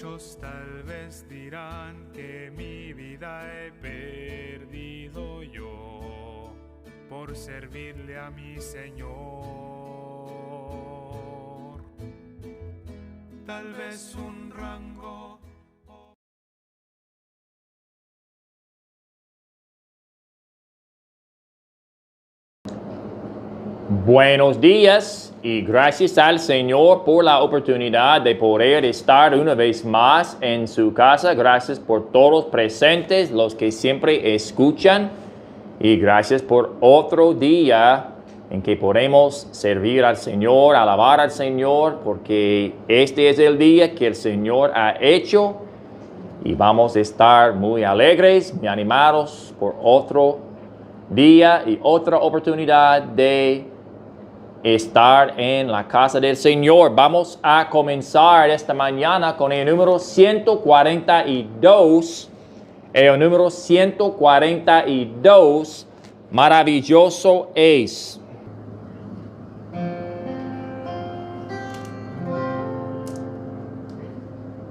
Muchos tal vez dirán que mi vida he perdido yo por servirle a mi Señor. Tal vez un rango. Buenos días y gracias al Señor por la oportunidad de poder estar una vez más en su casa. Gracias por todos presentes, los que siempre escuchan, y gracias por otro día en que podemos servir al Señor, alabar al Señor, porque este es el día que el Señor ha hecho y vamos a estar muy alegres, muy animados por otro día y otra oportunidad de estar en la casa del Señor. Vamos a comenzar esta mañana con el número 142. El número 142, maravilloso es.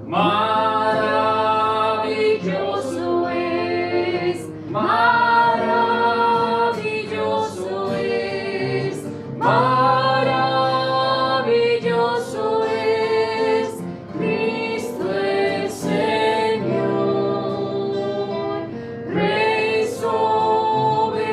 Maravilloso es, maravilloso es, maravilloso es, Cristo el Señor, Rey soberano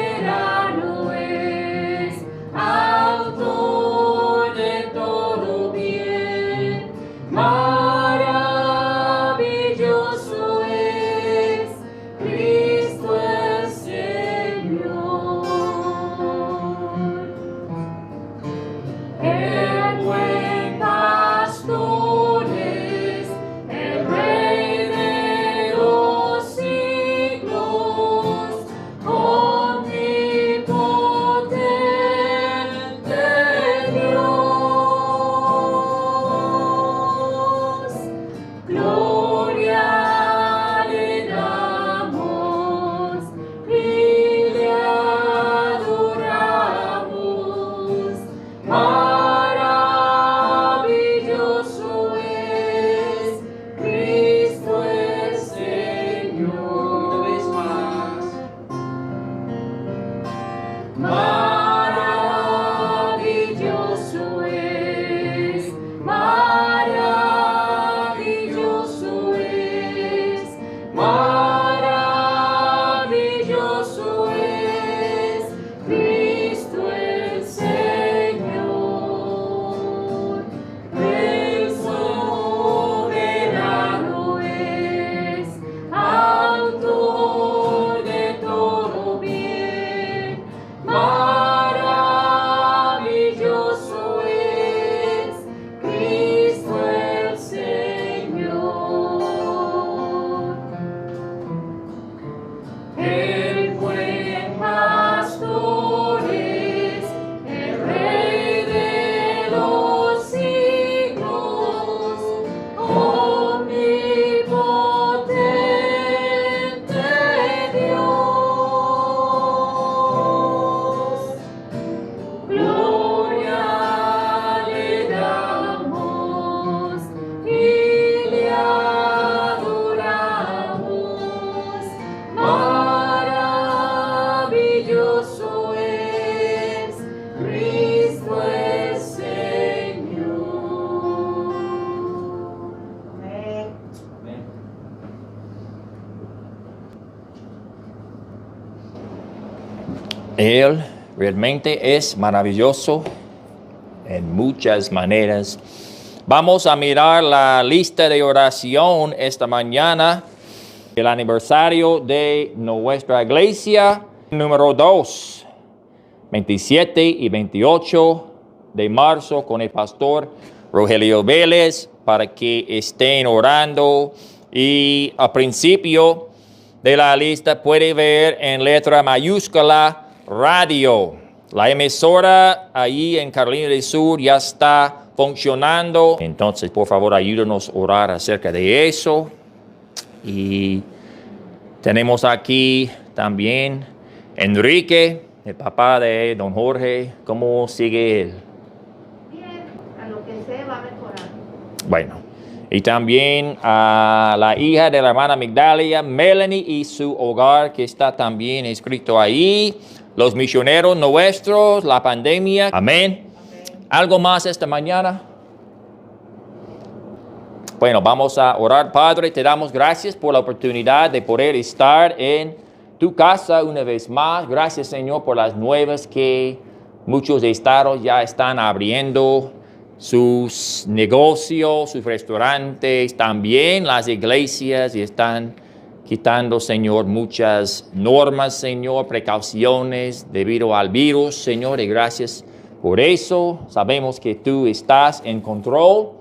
es, autor de todo bien, maravilloso es, Cristo el Señor. El buen pastor es el Rey de los siglos, omnipotente Dios. Gloria le damos y le adoramos. Maravilloso es Cristo el Señor. Una vez más. Maravilloso es, maravilloso es, maravilloso es, Cristo el Señor. Rey soberano es, autor de todo bien, maravilloso es, Cristo el Señor. El buen pastor es el Rey de los siglos, omnipotente Dios. Gloria le damos y le adoramos. Maravilloso es Cristo el Señor. Amén. Él realmente es maravilloso en muchas maneras. Vamos a mirar la lista de oración esta mañana. El aniversario de nuestra iglesia, número 2, 27 y 28 de marzo, con el pastor Rogelio Vélez, para que estén orando. Y al principio de la lista puede ver en letra mayúscula radio. La emisora ahí en Carolina del Sur ya está funcionando. Entonces, por favor, ayúdenos a orar acerca de eso. Y tenemos aquí también Enrique, el papá de don Jorge. ¿Cómo sigue él? Bien, a lo que sé va a mejorar. Bueno, Y también a la hija de la hermana Migdalia, Melanie, y su hogar que está también escrito ahí. Los misioneros nuestros, la pandemia. Amén. ¿Algo más esta mañana? Bueno, vamos a orar. Padre, te damos gracias por la oportunidad de poder estar en tu casa una vez más. Gracias, Señor, por las nuevas que muchos estados ya están abriendo sus negocios, sus restaurantes, también las iglesias, y están quitando, Señor, muchas normas, Señor, precauciones debido al virus, Señor, y gracias por eso. Sabemos que tú estás en control.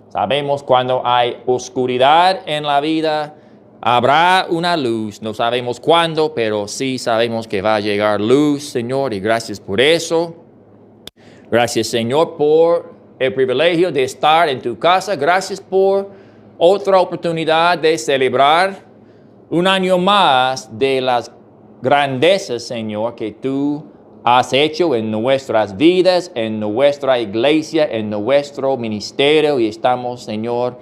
Sabemos cuando hay oscuridad en la vida, habrá una luz. No sabemos cuándo, pero sí sabemos que va a llegar luz, Señor, y gracias por eso. Gracias, Señor, por el privilegio de estar en tu casa. Gracias por otra oportunidad de celebrar un año más de las grandezas, Señor, que tú has hecho en nuestras vidas, en nuestra iglesia, en nuestro ministerio. Y estamos, Señor,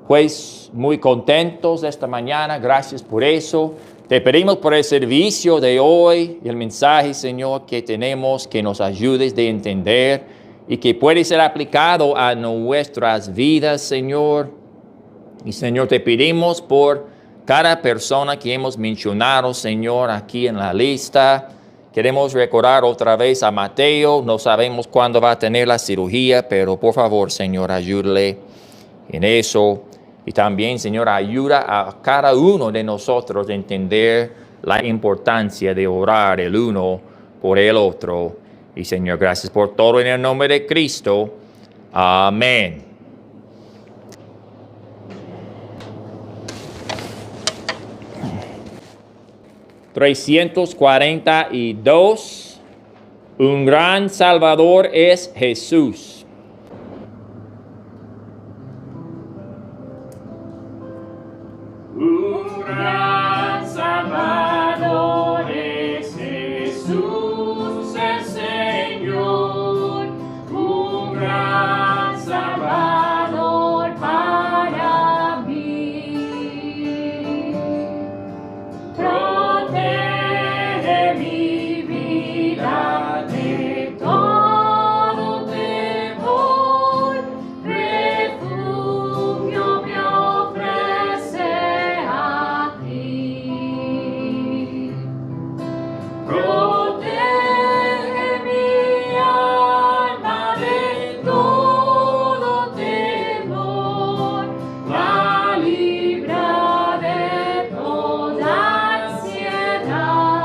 pues muy contentos esta mañana. Gracias por eso. Te pedimos por el servicio de hoy y el mensaje, Señor, que tenemos, que nos ayudes de entender y que puede ser aplicado a nuestras vidas, Señor. Y, Señor, te pedimos por cada persona que hemos mencionado, Señor, aquí en la lista. Queremos recordar otra vez a Mateo. No sabemos cuándo va a tener la cirugía, pero por favor, Señor, ayúdale en eso. Y también, Señor, ayuda a cada uno de nosotros a entender la importancia de orar el uno por el otro. Y, Señor, gracias por todo en el nombre de Cristo. Amén. (342) Un gran Salvador es Jesús. Un gran Salvador es Jesús el Señor, un gran Salvador para mí. Protege mi vida de todo temor, refugio me ofrece a ti. Protege mi alma de todo temor, la libra de toda ansiedad.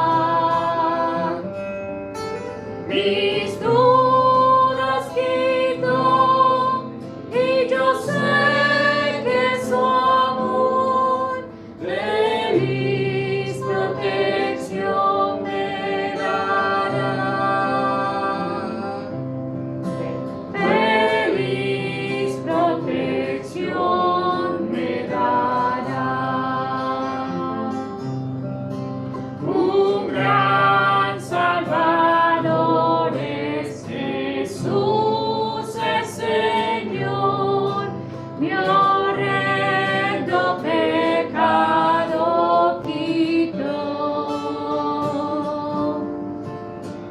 Mis dudas quito y yo sé que su amor feliz protección me dará. Feliz protección me dará. Un gran Salvador es Jesús el Señor, mi horrendo pecado quitó.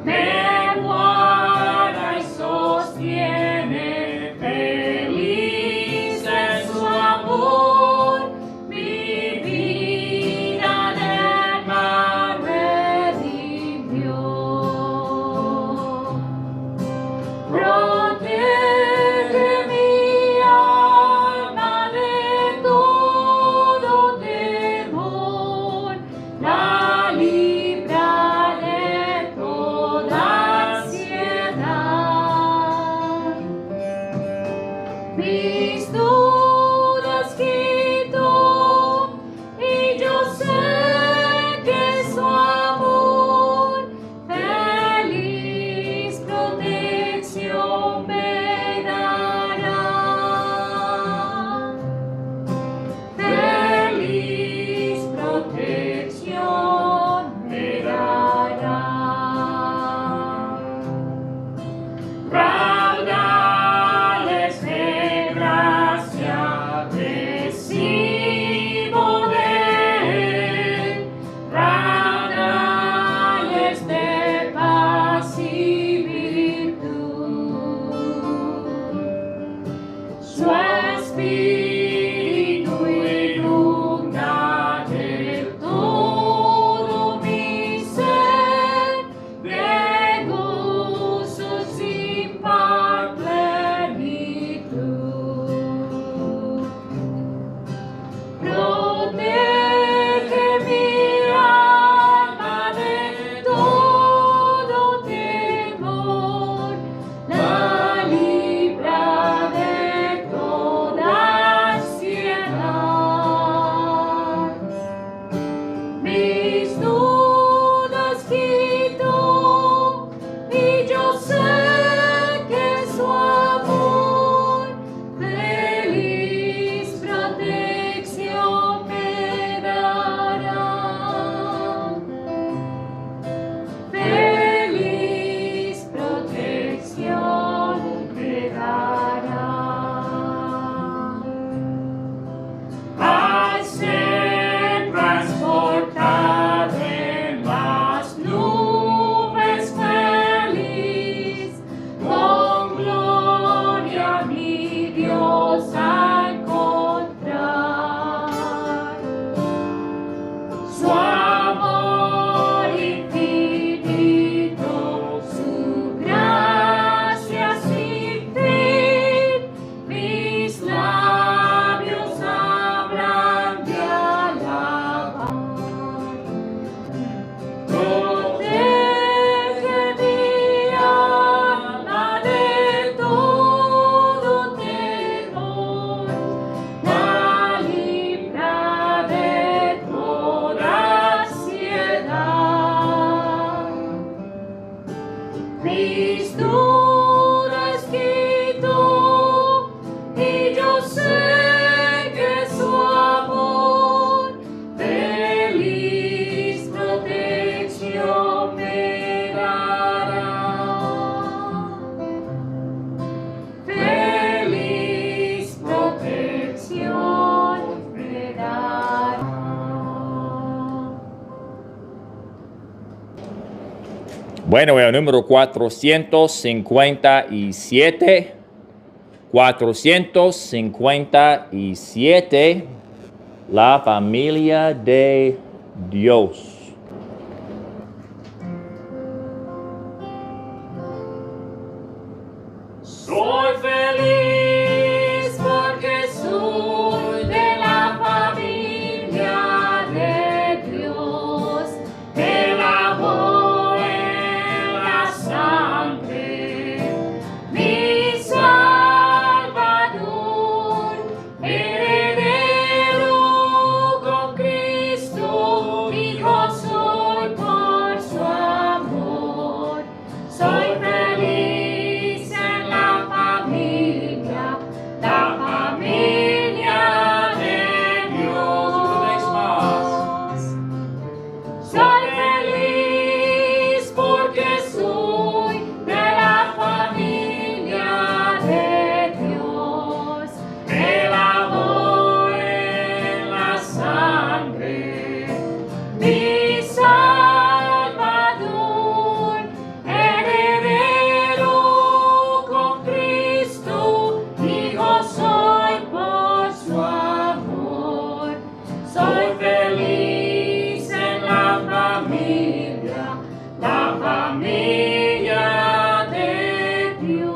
Me guarda y sostiene, feliz en su amor, mi vida del mal redimió. Protege mi alma Bueno, el número 457. 457. La familia de Dios. Soy feliz porque soy de la familia de Dios. El amor en la sangre, mi Salvador, heredero con Cristo, hijo soy por su amor. Soy feliz en la familia de Dios. Soy feliz porque soy de la familia de Dios. El amor en la sangre, mi Salvador, heredero con Cristo, hijo soy por su amor. Soy feliz en la familia de Dios.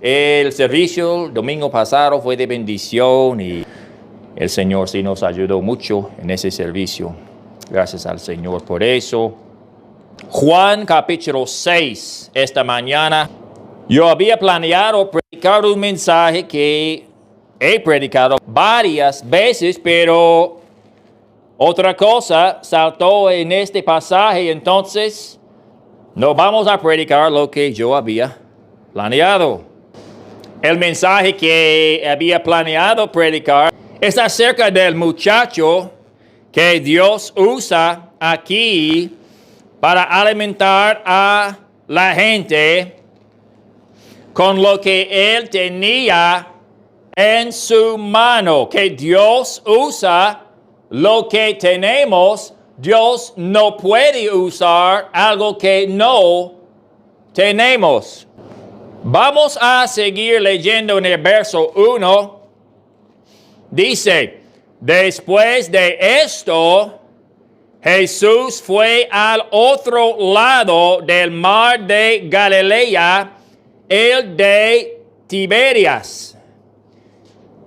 El servicio el domingo pasado fue de bendición y el Señor sí nos ayudó mucho en ese servicio. Gracias al Señor por eso. Juan capítulo 6, esta mañana. Yo había planeado predicar un mensaje que he predicado varias veces, pero otra cosa saltó en este pasaje, entonces no vamos a predicar lo que yo había planeado. El mensaje que había planeado predicar es acerca del muchacho que Dios usa aquí para alimentar a la gente con lo que él tenía en su mano. Que Dios usa lo que tenemos. Dios no puede usar algo que no tenemos. Vamos a seguir leyendo en el verso 1. Dice, después de esto, Jesús fue al otro lado del mar de Galilea, el de Tiberias,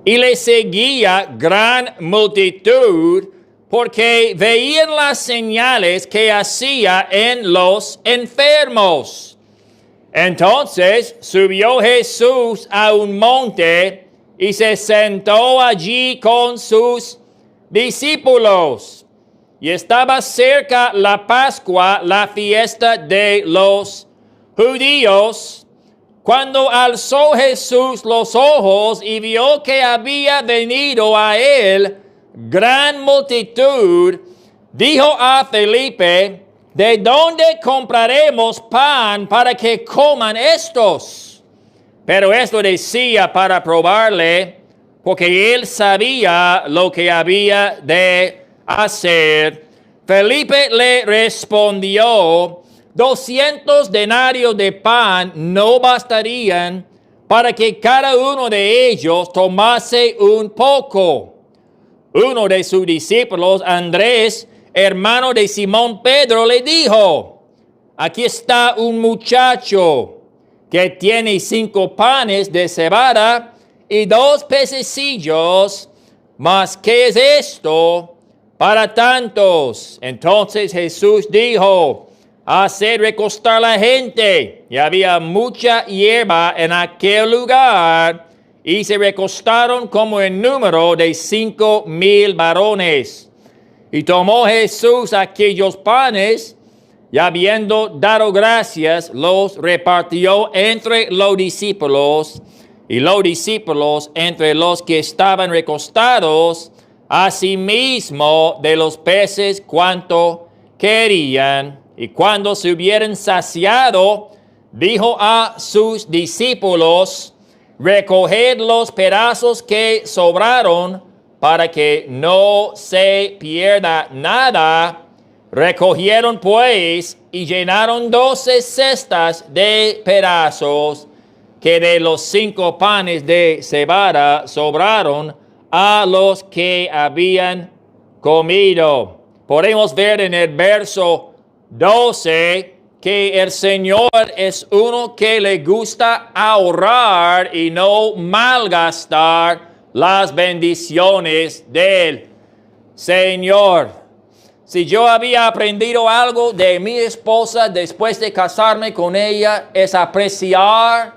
y le seguía gran multitud porque veían las señales que hacía en los enfermos. Entonces subió Jesús a un monte y se sentó allí con sus discípulos. Y estaba cerca la Pascua, la fiesta de los judíos. Cuando alzó Jesús los ojos y vio que había venido a él gran multitud, dijo a Felipe, ¿de dónde compraremos pan para que coman estos? Pero esto decía para probarle, porque él sabía lo que había de hacer. Felipe le respondió, 200 denarios de pan no bastarían para que cada uno de ellos tomase un poco. Uno de sus discípulos, Andrés, hermano de Simón Pedro, le dijo, aquí está un muchacho que tiene 5 panes de cebada y 2 pececillos, mas ¿qué es esto para tantos? Entonces Jesús dijo, haced recostar la gente. Y había mucha hierba en aquel lugar, y se recostaron como en número de 5,000 varones. Y tomó Jesús aquellos panes, y habiendo dado gracias, los repartió entre los discípulos, y los discípulos entre los que estaban recostados, asimismo de los peces cuanto querían. Y cuando se hubieran saciado, dijo a sus discípulos, recoged los pedazos que sobraron para que no se pierda nada. Recogieron pues y llenaron 12 cestas de pedazos que de los 5 panes de cebada sobraron a los que habían comido. Podemos ver en el verso 12 que el Señor es uno que le gusta ahorrar y no malgastar las bendiciones del Señor. Si yo había aprendido algo de mi esposa después de casarme con ella, es apreciar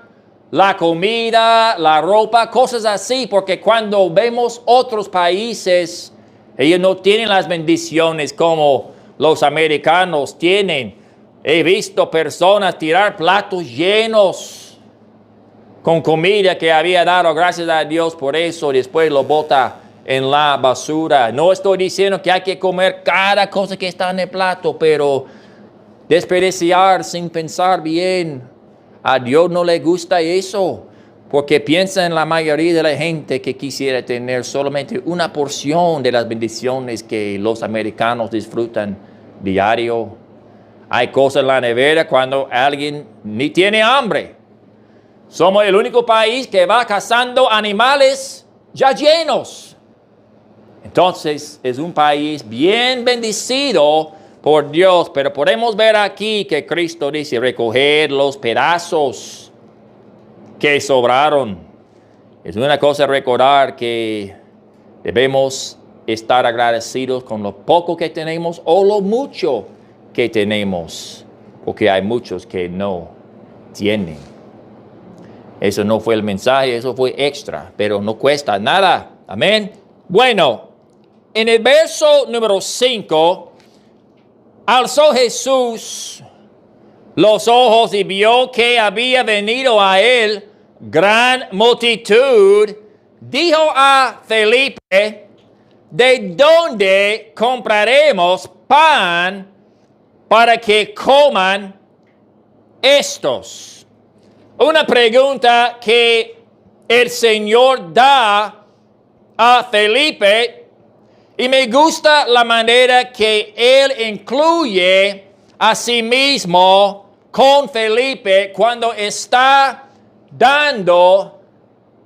la comida, la ropa, cosas así, porque cuando vemos otros países, ellos no tienen las bendiciones como los americanos tienen. He visto personas tirar platos llenos con comida que había dado gracias a Dios por eso, y después lo bota en la basura. No estoy diciendo que hay que comer cada cosa que está en el plato, pero desperdiciar sin pensar bien, a Dios no le gusta eso, porque piensa en la mayoría de la gente que quisiera tener solamente una porción de las bendiciones que los americanos disfrutan diario. Hay cosas en la nevera cuando alguien ni tiene hambre. Somos el único país que va cazando animales ya llenos. Entonces es un país bien bendecido por Dios, pero podemos ver aquí que Cristo dice recoger los pedazos que sobraron. Es una cosa recordar que debemos estar agradecidos con lo poco que tenemos o lo mucho que tenemos, porque hay muchos que no tienen. Eso no fue el mensaje, eso fue extra, pero no cuesta nada. Amén. Bueno, en el verso número 5, alzó Jesús los ojos y vio que había venido a él gran multitud. Dijo a Felipe, ¿de dónde compraremos pan para que coman estos? Una pregunta que el Señor da a Felipe, y me gusta la manera que él incluye a sí mismo con Felipe cuando está dando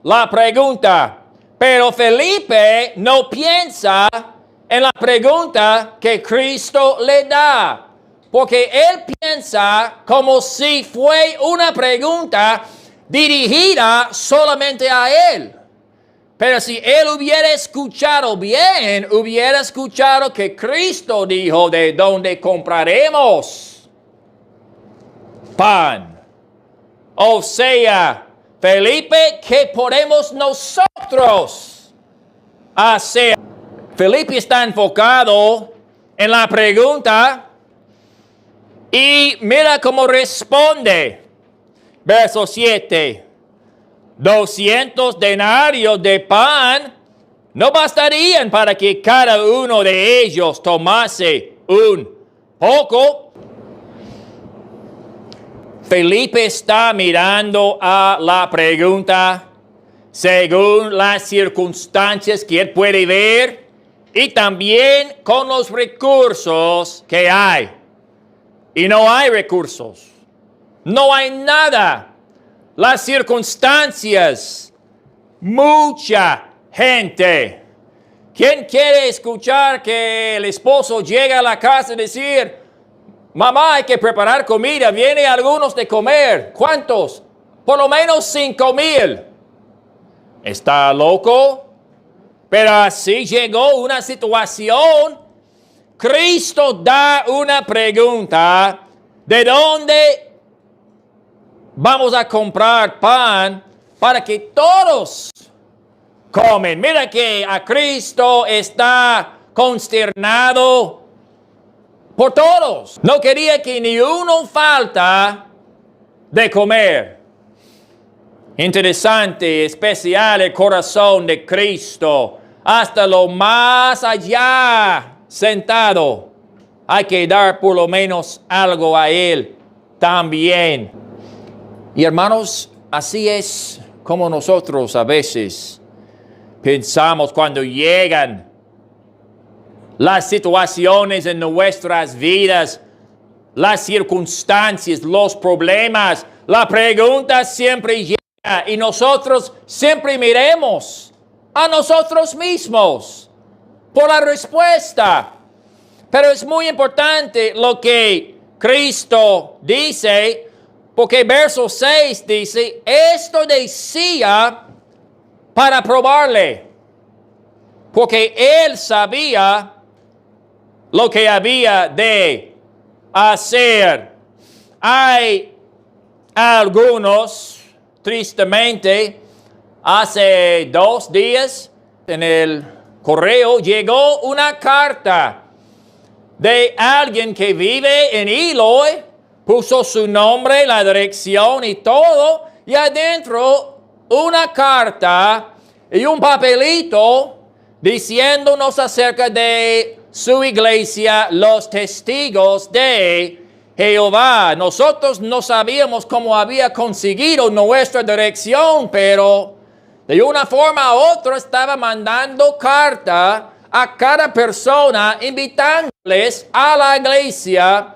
la pregunta. Pero Felipe no piensa en la pregunta que Cristo le da, porque él piensa como si fue una pregunta dirigida solamente a él. Pero si él hubiera escuchado bien, hubiera escuchado que Cristo dijo, ¿de dónde compraremos pan? O sea, Felipe, ¿qué podemos nosotros hacer? Felipe está enfocado en la pregunta y mira cómo responde. Verso 7. 200 denarios de pan no bastarían para que cada uno de ellos tomase un poco. Felipe está mirando a la pregunta según las circunstancias que él puede ver y también con los recursos que hay. Y no hay recursos. No hay nada. Las circunstancias, mucha gente. ¿Quién quiere escuchar que el esposo llega a la casa y decir, mamá, hay que preparar comida, viene algunos de comer? ¿Cuántos? Por lo menos 5,000. ¿Está loco? Pero así llegó una situación. Cristo da una pregunta, ¿de dónde vamos a comprar pan para que todos comen? Mira que a Cristo está consternado por todos. No quería que ni uno falta de comer. Interesante, especial el corazón de Cristo. Hasta lo más allá sentado. Hay que dar por lo menos algo a Él también. Y hermanos, así es como nosotros a veces pensamos cuando llegan las situaciones en nuestras vidas, las circunstancias, los problemas, la pregunta siempre llega y nosotros siempre miremos a nosotros mismos por la respuesta. Pero es muy importante lo que Cristo dice, porque verso 6 dice, esto decía para probarle, porque él sabía lo que había de hacer. Hay algunos, tristemente, hace 2 días en el correo llegó una carta de alguien que vive en Eloy, puso su nombre, la dirección y todo, y adentro una carta y un papelito diciéndonos acerca de su iglesia, los testigos de Jehová. Nosotros no sabíamos cómo había conseguido nuestra dirección, pero de una forma u otra estaba mandando carta a cada persona invitándoles a la iglesia.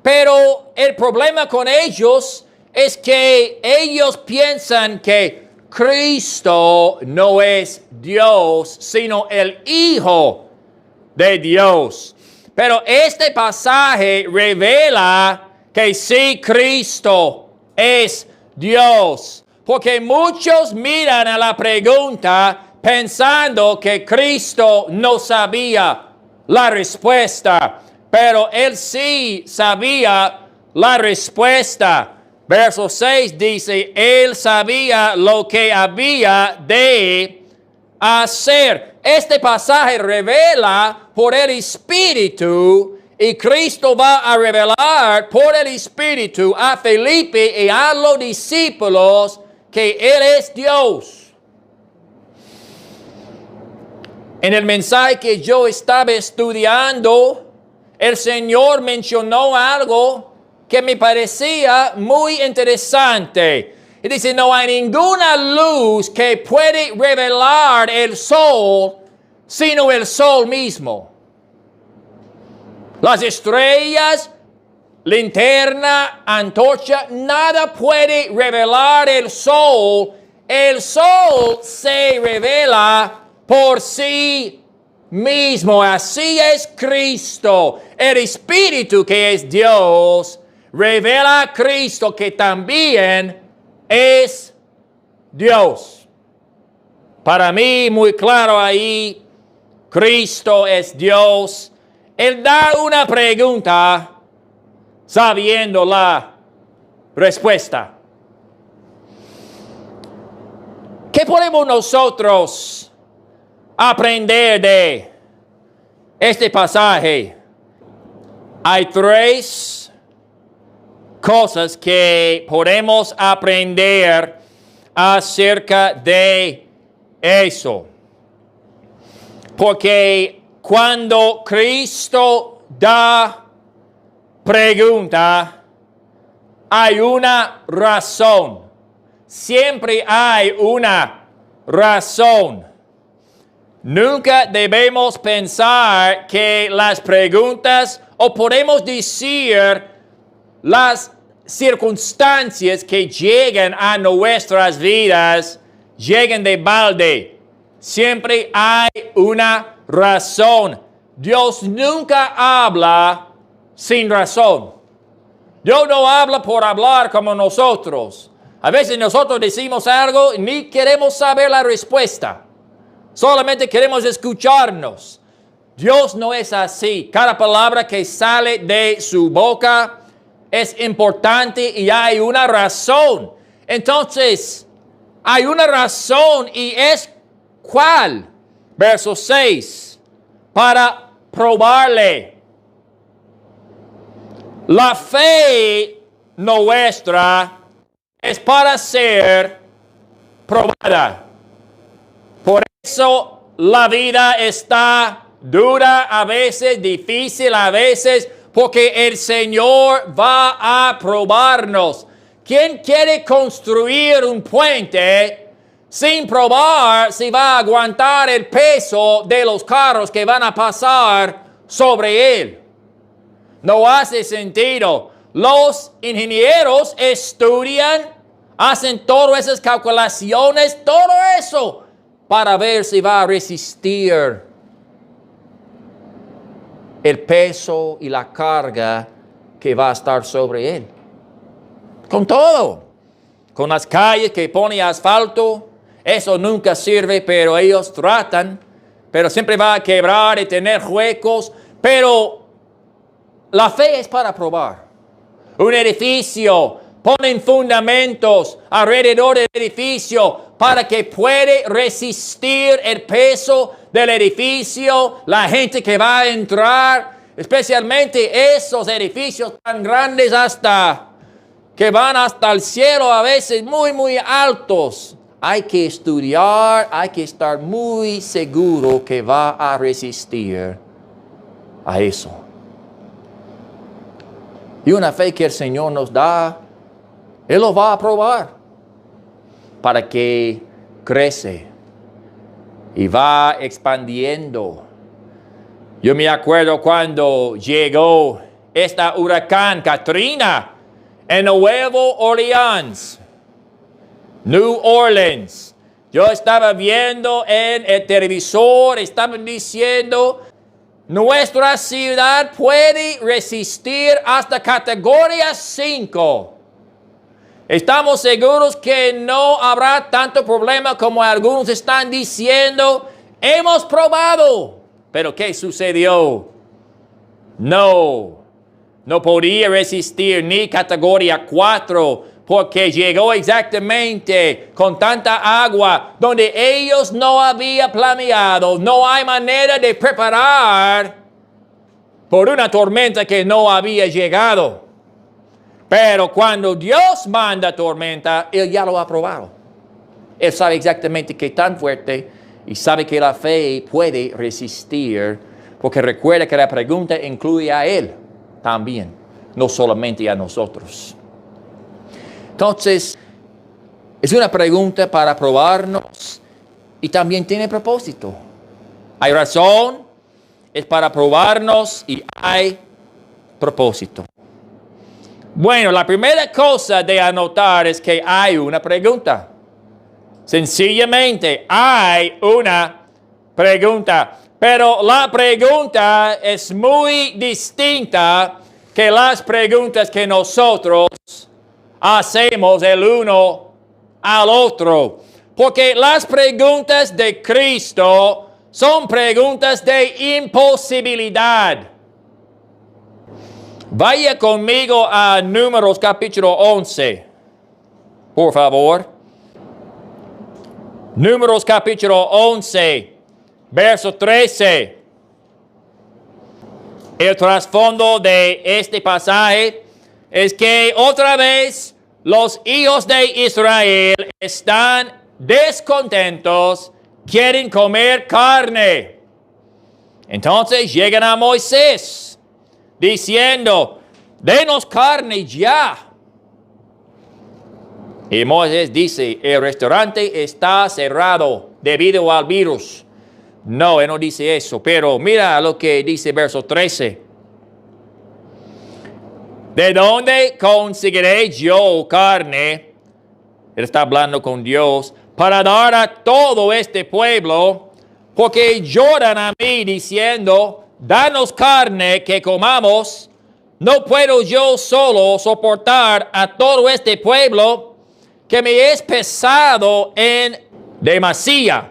Pero el problema con ellos es que ellos piensan que Cristo no es Dios, sino el Hijo de Dios. Pero este pasaje revela que sí, Cristo es Dios. Porque muchos miran a la pregunta pensando que Cristo no sabía la respuesta. Pero él sí sabía la respuesta. Verso 6 dice, él sabía lo que había de hacer. Este pasaje revela por el Espíritu y Cristo va a revelar por el Espíritu a Felipe y a los discípulos que Él es Dios. En el mensaje que yo estaba estudiando, el Señor mencionó algo que me parecía muy interesante. Y dice, no hay ninguna luz que puede revelar el sol, sino el sol mismo. Las estrellas, linterna, antorcha, nada puede revelar el sol. El sol se revela por sí mismo. Así es Cristo. El Espíritu que es Dios revela a Cristo que también es Dios. Para mí, muy claro ahí, Cristo es Dios. Él da una pregunta sabiendo la respuesta. ¿Qué podemos nosotros aprender de este pasaje? Hay 3 cosas que podemos aprender acerca de eso. Porque cuando Cristo da pregunta, hay una razón. Siempre hay una razón. Nunca debemos pensar que las preguntas, o podemos decir las circunstancias que llegan a nuestras vidas, llegan de balde. Siempre hay una razón. Dios nunca habla sin razón. Dios no habla por hablar como nosotros. A veces nosotros decimos algo y ni queremos saber la respuesta. Solamente queremos escucharnos. Dios no es así. Cada palabra que sale de su boca es importante y hay una razón. Entonces, hay una razón y es ¿cuál? Verso 6. Para probarle. La fe nuestra es para ser probada. Por eso la vida está dura a veces, difícil a veces, porque el Señor va a probarnos. ¿Quién quiere construir un puente sin probar si va a aguantar el peso de los carros que van a pasar sobre él. No hace sentido. Los ingenieros estudian, hacen todas esas calculaciones, todo eso, para ver si va a resistir el peso y la carga que va a estar sobre él. Con todo, con las calles que pone asfalto, eso nunca sirve, pero ellos tratan, pero siempre va a quebrar y tener huecos, pero la fe es para probar. Un edificio, ponen fundamentos alrededor del edificio para que pueda resistir el peso del edificio, la gente que va a entrar, especialmente esos edificios tan grandes que van hasta el cielo, a veces muy, muy altos. Hay que estudiar, hay que estar muy seguro que va a resistir a eso. Y una fe que el Señor nos da, Él lo va a probar para que crece y va expandiendo. Yo me acuerdo cuando llegó esta huracán Katrina en Nueva Orleans, New Orleans. Yo estaba viendo en el televisor, estaban diciendo, nuestra ciudad puede resistir hasta categoría 5. Estamos seguros que no habrá tanto problema como algunos están diciendo. Hemos probado. Pero ¿qué sucedió? No podía resistir ni categoría 4 porque llegó exactamente con tanta agua donde ellos no habían planeado. No hay manera de preparar por una tormenta que no había llegado. Pero cuando Dios manda tormenta, Él ya lo ha probado. Él sabe exactamente qué tan fuerte y sabe que la fe puede resistir, porque recuerda que la pregunta incluye a Él también, no solamente a nosotros. Entonces, es una pregunta para probarnos y también tiene propósito. Hay razón, es para probarnos y hay propósito. Bueno, la primera cosa de anotar es que hay una pregunta. Sencillamente hay una pregunta. Pero la pregunta es muy distinta que las preguntas que nosotros hacemos el uno al otro. Porque las preguntas de Cristo son preguntas de imposibilidad. Vaya conmigo a Números capítulo 11, por favor. Números capítulo 11, verso 13. El trasfondo de este pasaje es que otra vez los hijos de Israel están descontentos, quieren comer carne. Entonces llegan a Moisés diciendo, denos carne ya. Y Moisés dice, el restaurante está cerrado debido al virus. No, él no dice eso, pero mira lo que dice verso 13. ¿De dónde conseguiré yo carne? Él está hablando con Dios, para dar a todo este pueblo, porque lloran a mí diciendo, danos carne que comamos. No puedo yo solo soportar a todo este pueblo, que me es pesado en demasía.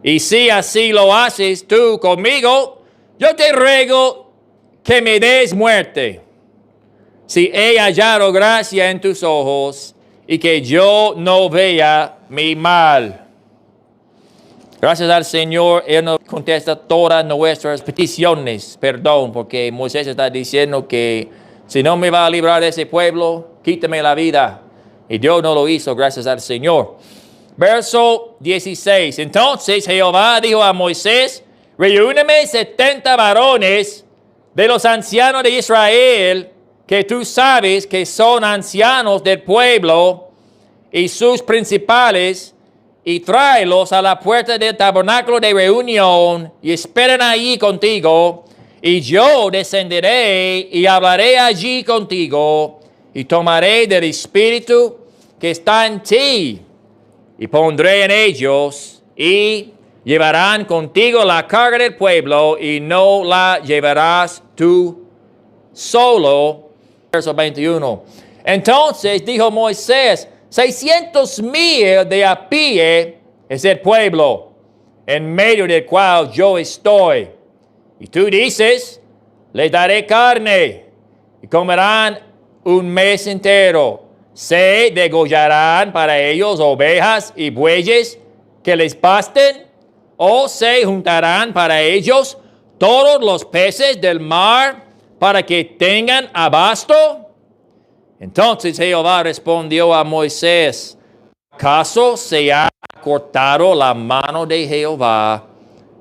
Y si así lo haces tú conmigo, yo te ruego que me des muerte, si he hallado gracia en tus ojos, y que yo no vea mi mal. Gracias al Señor, Él nos contesta todas nuestras peticiones. Perdón, porque Moisés está diciendo que si no me va a librar de ese pueblo, quítame la vida. Y Dios no lo hizo, gracias al Señor. Verso 16. Entonces Jehová dijo a Moisés, reúneme 70 varones de los ancianos de Israel, que tú sabes que son ancianos del pueblo, y sus principales, y tráelos a la puerta del tabernáculo de reunión y esperen allí contigo, y yo descenderé y hablaré allí contigo, y tomaré del espíritu que está en ti, y pondré en ellos, y llevarán contigo la carga del pueblo, y no la llevarás tú solo. Verso 21. Entonces dijo Moisés, 600,000 de a pie es el pueblo, en medio del cual yo estoy. Y tú dices, les daré carne, y comerán un mes entero. Se degollarán para ellos ovejas y bueyes que les pasten, o se juntarán para ellos todos los peces del mar para que tengan abasto. Entonces Jehová respondió a Moisés, ¿acaso se ha cortado la mano de Jehová?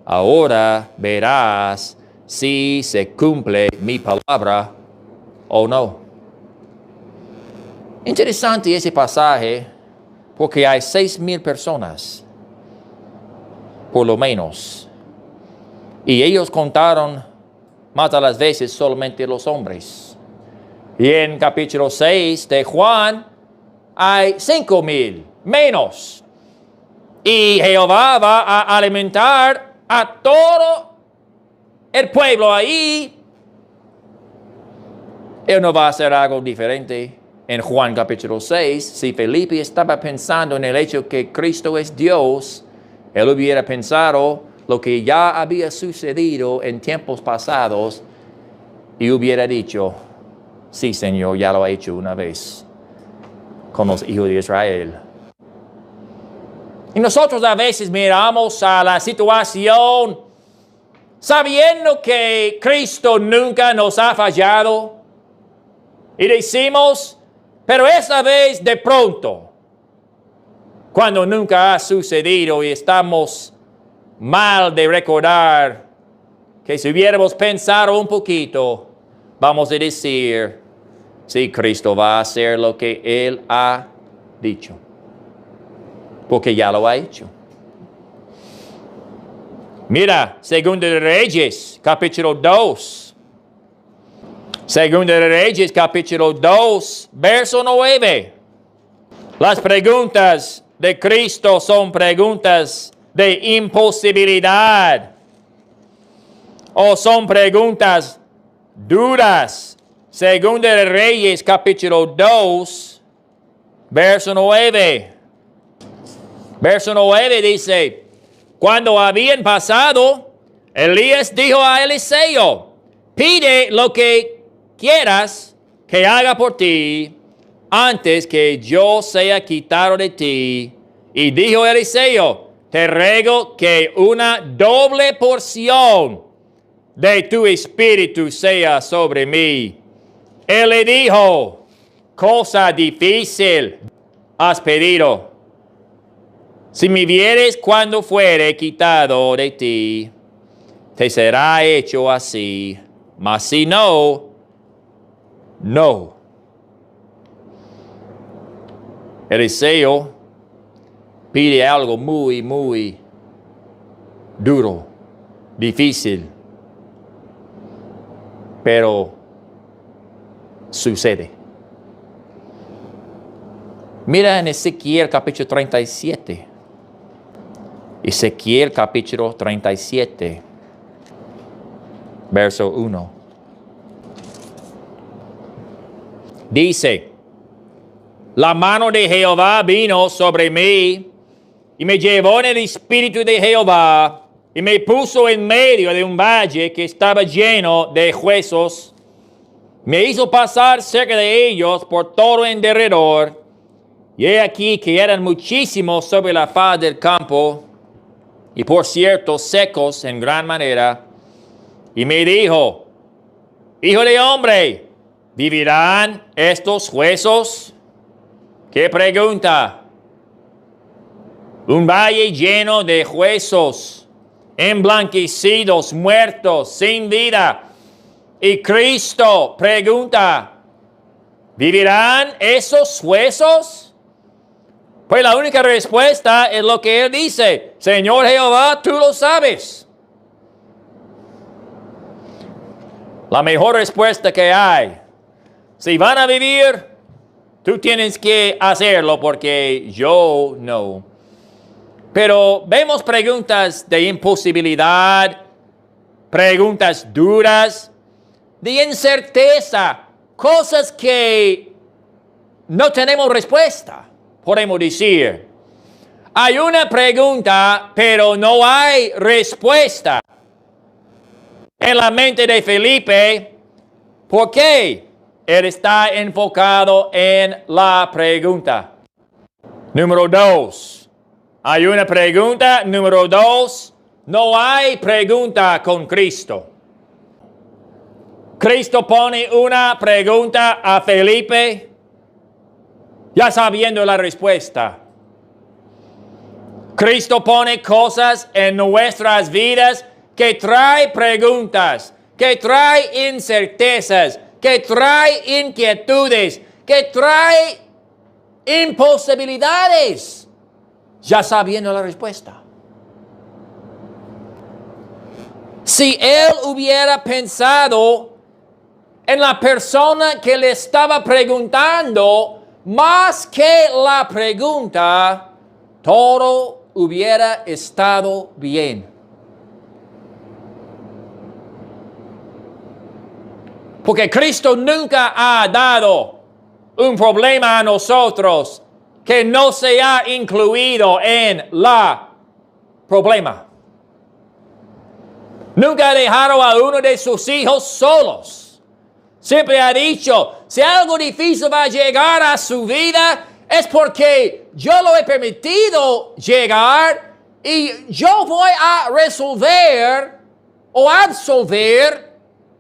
Ahora verás si se cumple mi palabra o no. Interesante ese pasaje porque hay 6,000 personas, por lo menos. Y ellos contaron más de las veces solamente los hombres. Y en capítulo 6 de Juan hay 5,000 menos. Y Jehová va a alimentar a todo el pueblo ahí. Él no va a hacer algo diferente. En Juan capítulo 6, si Felipe estaba pensando en el hecho que Cristo es Dios, él hubiera pensado lo que ya había sucedido en tiempos pasados y hubiera dicho, sí, Señor, ya lo ha hecho una vez con los hijos de Israel. Y nosotros a veces miramos a la situación sabiendo que Cristo nunca nos ha fallado y decimos, pero esta vez de pronto, cuando nunca ha sucedido y estamos mal de recordar que si hubiéramos pensado un poquito, vamos a decir, sí, Cristo va a hacer lo que Él ha dicho, porque ya lo ha hecho. Mira, Segunda de Reyes, capítulo 2. Segunda de Reyes, capítulo 2, verso 9. Las preguntas de Cristo son preguntas de imposibilidad o son preguntas duras. Segunda de Reyes, capítulo 2, verso 9. Verso 9 dice, cuando habían pasado, Elías dijo a Eliseo, pide lo que quieras que haga por ti antes que yo sea quitado de ti. Y dijo Eliseo, te ruego que una doble porción de tu espíritu sea sobre mí. Él le dijo, cosa difícil has pedido. Si me vieres cuando fuere quitado de ti, te será hecho así. Mas si no, no. Eliseo pide algo muy, muy duro, difícil, pero sucede. Mira en Ezequiel capítulo 37. Ezequiel capítulo 37, verso 1. Dice, la mano de Jehová vino sobre mí y me llevó en el espíritu de Jehová y me puso en medio de un valle que estaba lleno de huesos. Me hizo pasar cerca de ellos por todo en derredor. Y he aquí que eran muchísimos sobre la faz del campo y por cierto secos en gran manera. Y me dijo, hijo de hombre, ¿vivirán estos huesos? ¿Qué pregunta? Un valle lleno de huesos, emblanquecidos, muertos, sin vida. Y Cristo pregunta, ¿vivirán esos huesos? Pues la única respuesta es lo que él dice. Señor Jehová, tú lo sabes. La mejor respuesta que hay. Si van a vivir, tú tienes que hacerlo porque yo no. Pero vemos preguntas de imposibilidad, preguntas duras, de incerteza, cosas que no tenemos respuesta. Podemos decir, hay una pregunta, pero no hay respuesta. En la mente de Felipe, ¿por qué? Él está enfocado en la pregunta. Número 2. Hay una pregunta. Número 2. No hay pregunta con Cristo. Cristo pone una pregunta a Felipe, ya sabiendo la respuesta. Cristo pone cosas en nuestras vidas que trae preguntas, que trae incertezas, que trae inquietudes, que trae imposibilidades, ya sabiendo la respuesta. Si él hubiera pensado en la persona que le estaba preguntando, más que la pregunta, todo hubiera estado bien. Porque Cristo nunca ha dado un problema a nosotros que no sea incluido en la problema. Nunca ha dejado a uno de sus hijos solos. Siempre ha dicho, si algo difícil va a llegar a su vida, es porque yo lo he permitido llegar y yo voy a resolver o absolver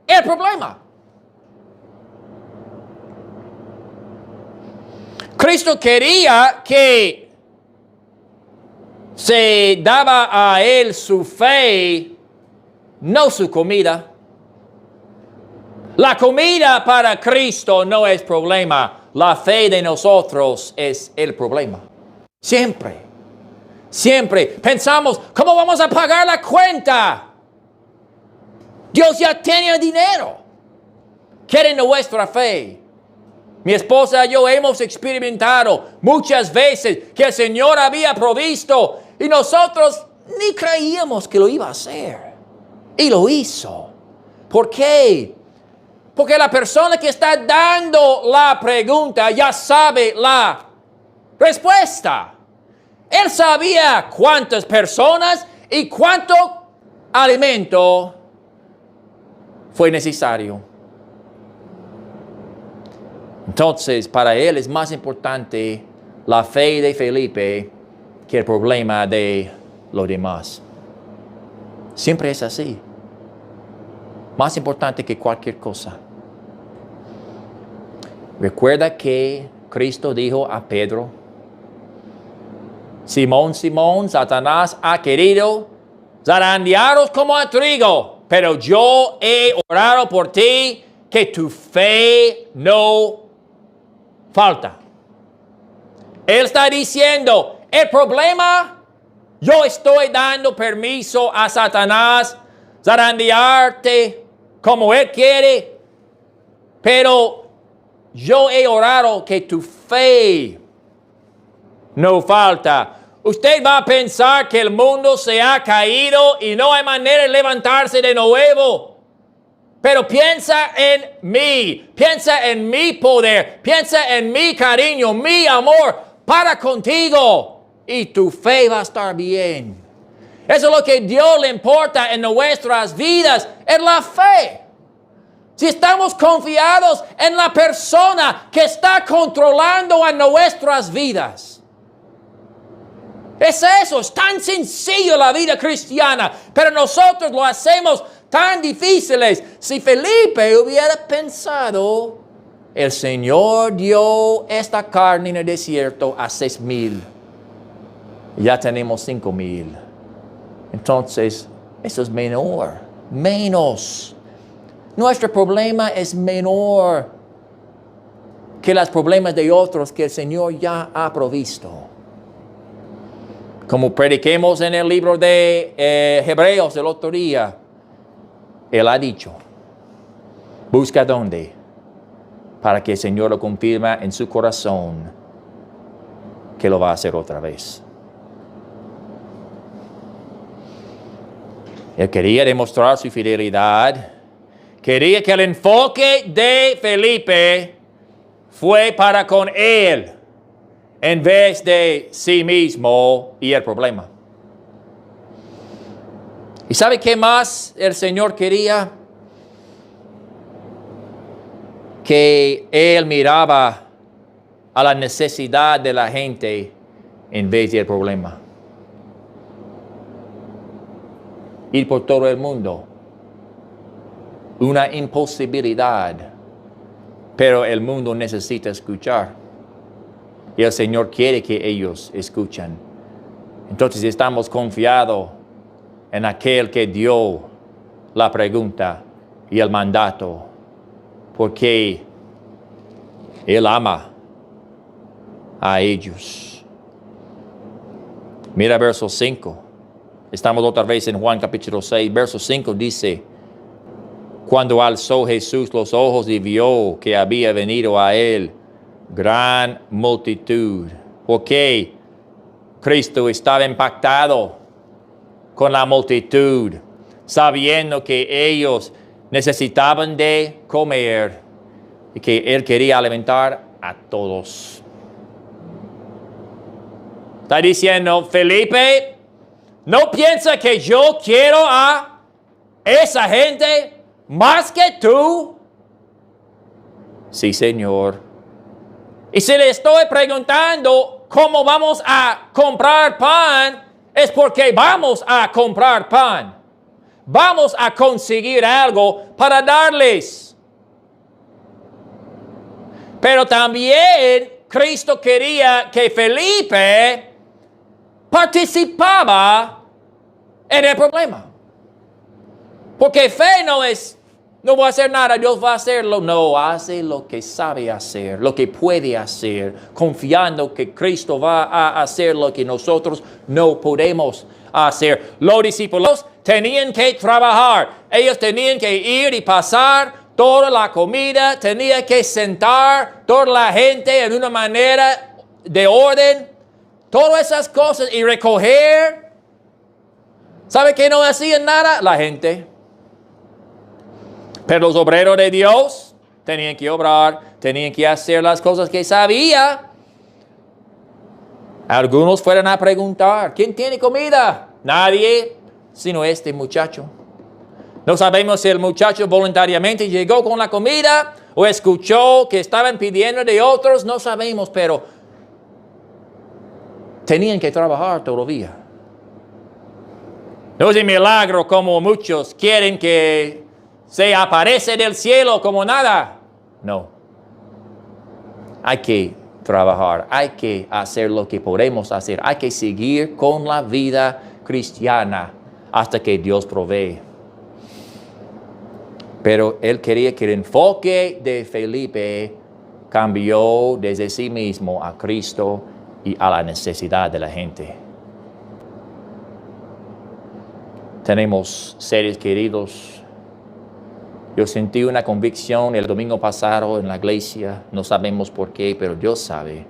el problema. Cristo quería que se daba a él su fe, no su comida. La comida para Cristo no es problema. La fe de nosotros es el problema. Siempre pensamos, ¿cómo vamos a pagar la cuenta? Dios ya tiene dinero. Quieren nuestra fe. Mi esposa y yo hemos experimentado muchas veces que el Señor había provisto y nosotros ni creíamos que lo iba a hacer. Y lo hizo. ¿Por qué? Porque la persona que está dando la pregunta ya sabe la respuesta. Él sabía cuántas personas y cuánto alimento fue necesario. Entonces, para él es más importante la fe de Felipe que el problema de los demás. Siempre es así. Más importante que cualquier cosa. Recuerda que Cristo dijo a Pedro, Simón, Simón, Satanás ha querido zarandearos como a trigo, pero yo he orado por ti que tu fe no falta. Él está diciendo, el problema, yo estoy dando permiso a Satanás zarandearte como él quiere, pero yo he orado que tu fe no falta. Usted va a pensar que el mundo se ha caído y no hay manera de levantarse de nuevo. Pero piensa en mí, piensa en mi poder, piensa en mi cariño, mi amor para contigo y tu fe va a estar bien. Eso es lo que a Dios le importa en nuestras vidas, es la fe. Si estamos confiados en la persona que está controlando en nuestras vidas. Es eso, es tan sencillo la vida cristiana, pero nosotros lo hacemos tan difíciles. Si Felipe hubiera pensado, el Señor dio esta carne en el desierto a 6,000. Ya tenemos 5,000. Entonces, eso es menos. Nuestro problema es menor que los problemas de otros que el Señor ya ha provisto. Como prediquemos en el libro de Hebreos el otro día, Él ha dicho, busca dónde, para que el Señor lo confirme en su corazón, que lo va a hacer otra vez. Él quería demostrar su fidelidad. Quería que el enfoque de Felipe fue para con él, en vez de sí mismo y el problema. ¿Y sabe qué más el Señor quería? Que él miraba a la necesidad de la gente en vez del problema. Ir por todo el mundo. Una imposibilidad. Pero el mundo necesita escuchar. Y el Señor quiere que ellos escuchen. Entonces estamos confiados en aquel que dio la pregunta y el mandato. Porque Él ama a ellos. Mira verso 5. Estamos otra vez en Juan capítulo 6. Verso 5 dice, cuando alzó Jesús los ojos y vio que había venido a él gran multitud, porque Cristo estaba impactado con la multitud, sabiendo que ellos necesitaban de comer y que Él quería alimentar a todos. Está diciendo, Felipe, ¿no piensa que yo quiero a esa gente más que tú? Sí, Señor. Y si le estoy preguntando cómo vamos a comprar pan, es porque vamos a comprar pan. Vamos a conseguir algo para darles. Pero también Cristo quería que Felipe participaba en el problema. Porque fe no va a hacer nada, Dios va a hacerlo. No, hace lo que sabe hacer, lo que puede hacer, confiando que Cristo va a hacer lo que nosotros no podemos hacer. Los discípulos tenían que trabajar. Ellos tenían que ir y pasar toda la comida, tenía que sentar toda la gente en una manera de orden. Todas esas cosas y recoger. ¿Sabe que no hacían nada? La gente. Pero los obreros de Dios tenían que obrar, tenían que hacer las cosas que sabía. Algunos fueron a preguntar, ¿quién tiene comida? Nadie, sino este muchacho. No sabemos si el muchacho voluntariamente llegó con la comida o escuchó que estaban pidiendo de otros, no sabemos, pero tenían que trabajar todavía. No es un milagro como muchos quieren que se aparece del cielo como nada. No. Hay que trabajar, hay que hacer lo que podemos hacer, hay que seguir con la vida cristiana hasta que Dios provee. Pero Él quería que el enfoque de Felipe cambió desde sí mismo a Cristo y a la necesidad de la gente. Tenemos seres queridos. Yo sentí una convicción el domingo pasado en la iglesia. No sabemos por qué, pero Dios sabe.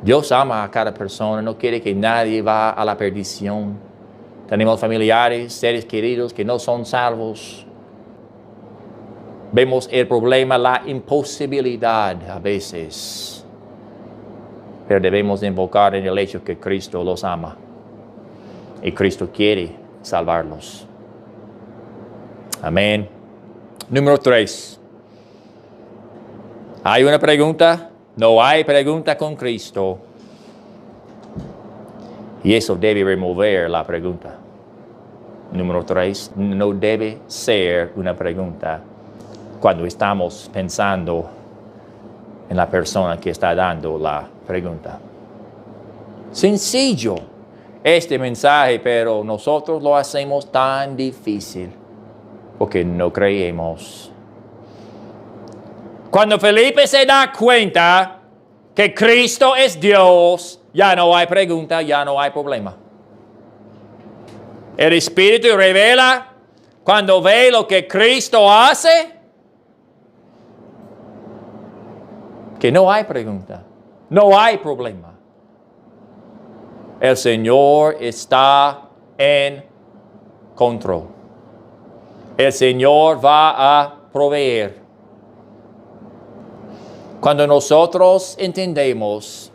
Dios ama a cada persona, no quiere que nadie vaya a la perdición. Tenemos familiares, seres queridos que no son salvos. Vemos el problema, la imposibilidad a veces. Pero debemos invocar en el hecho que Cristo los ama. Y Cristo quiere salvarlos. Amén. Número 3. ¿Hay una pregunta? No hay pregunta con Cristo. Y eso debe remover la pregunta. Número 3. No debe ser una pregunta cuando estamos pensando en la persona que está dando la pregunta. Sencillo este mensaje, pero nosotros lo hacemos tan difícil porque no creemos. Cuando Felipe se da cuenta que Cristo es Dios ya no hay pregunta, ya no hay problema. El Espíritu revela cuando ve lo que Cristo hace, que no hay pregunta, no hay problema. El Señor está en control. El Señor va a proveer. Cuando nosotros entendemos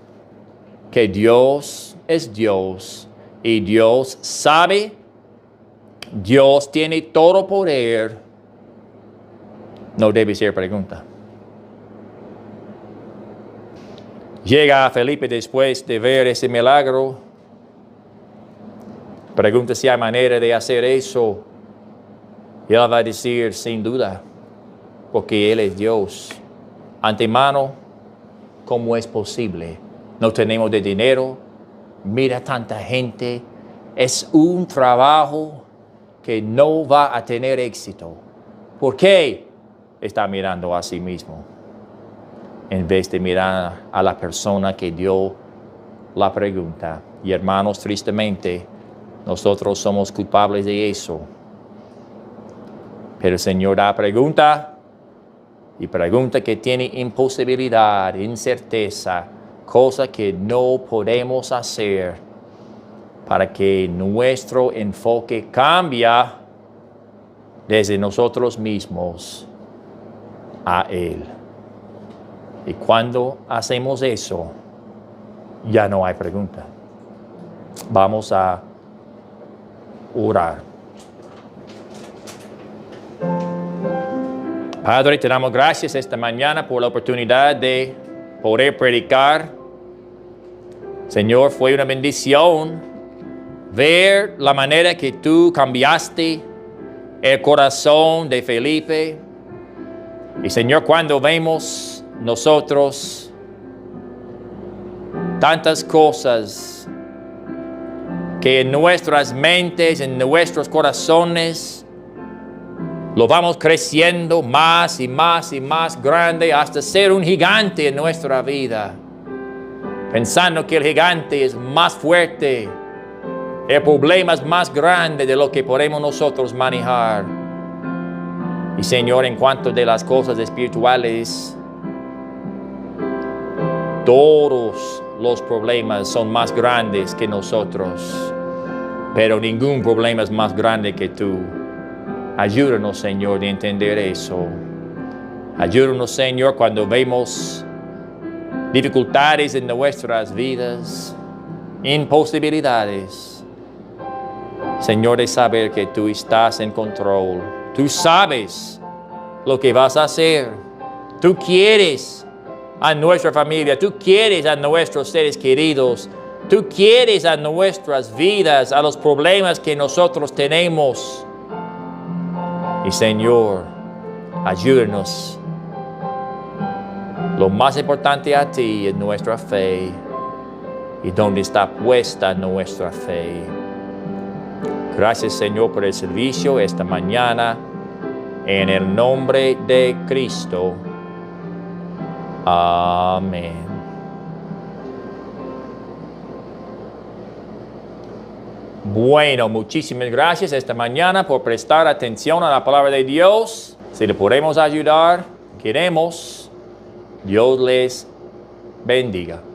que Dios es Dios y Dios sabe, Dios tiene todo poder, no debe ser pregunta. Llega Felipe después de ver ese milagro, pregunta si hay manera de hacer eso, y él va a decir sin duda, porque Él es Dios. Antemano, ¿cómo es posible? No tenemos de dinero, mira tanta gente, es un trabajo que no va a tener éxito. ¿Por qué? Está mirando a sí mismo, en vez de mirar a la persona que dio la pregunta. Y hermanos, tristemente, nosotros somos culpables de eso. Pero el Señor da pregunta, y pregunta que tiene imposibilidad, incerteza, cosa que no podemos hacer, para que nuestro enfoque cambie desde nosotros mismos a Él. Y cuando hacemos eso, ya no hay pregunta. Vamos a orar. Padre, te damos gracias esta mañana por la oportunidad de poder predicar. Señor, fue una bendición ver la manera que tú cambiaste el corazón de Felipe. Y Señor, cuando vemos nosotros tantas cosas que en nuestras mentes, en nuestros corazones, lo vamos creciendo más y más y más grande hasta ser un gigante en nuestra vida. Pensando que el gigante es más fuerte, el problema es más grande de lo que podemos nosotros manejar. Y Señor, en cuanto de las cosas espirituales, todos los problemas son más grandes que nosotros, pero ningún problema es más grande que tú. Ayúdanos, Señor, de entender eso. Ayúdanos, Señor, cuando vemos dificultades en nuestras vidas, imposibilidades. Señor, de saber que tú estás en control. Tú sabes lo que vas a hacer. Tú quieres a nuestra familia. Tú quieres a nuestros seres queridos. Tú quieres a nuestras vidas, a los problemas que nosotros tenemos. Y Señor, ayúdanos. Lo más importante a ti es nuestra fe y donde está puesta nuestra fe. Gracias, Señor, por el servicio esta mañana. En el nombre de Cristo. Amén. Bueno, muchísimas gracias esta mañana por prestar atención a la palabra de Dios. Si le podemos ayudar, queremos. Dios les bendiga.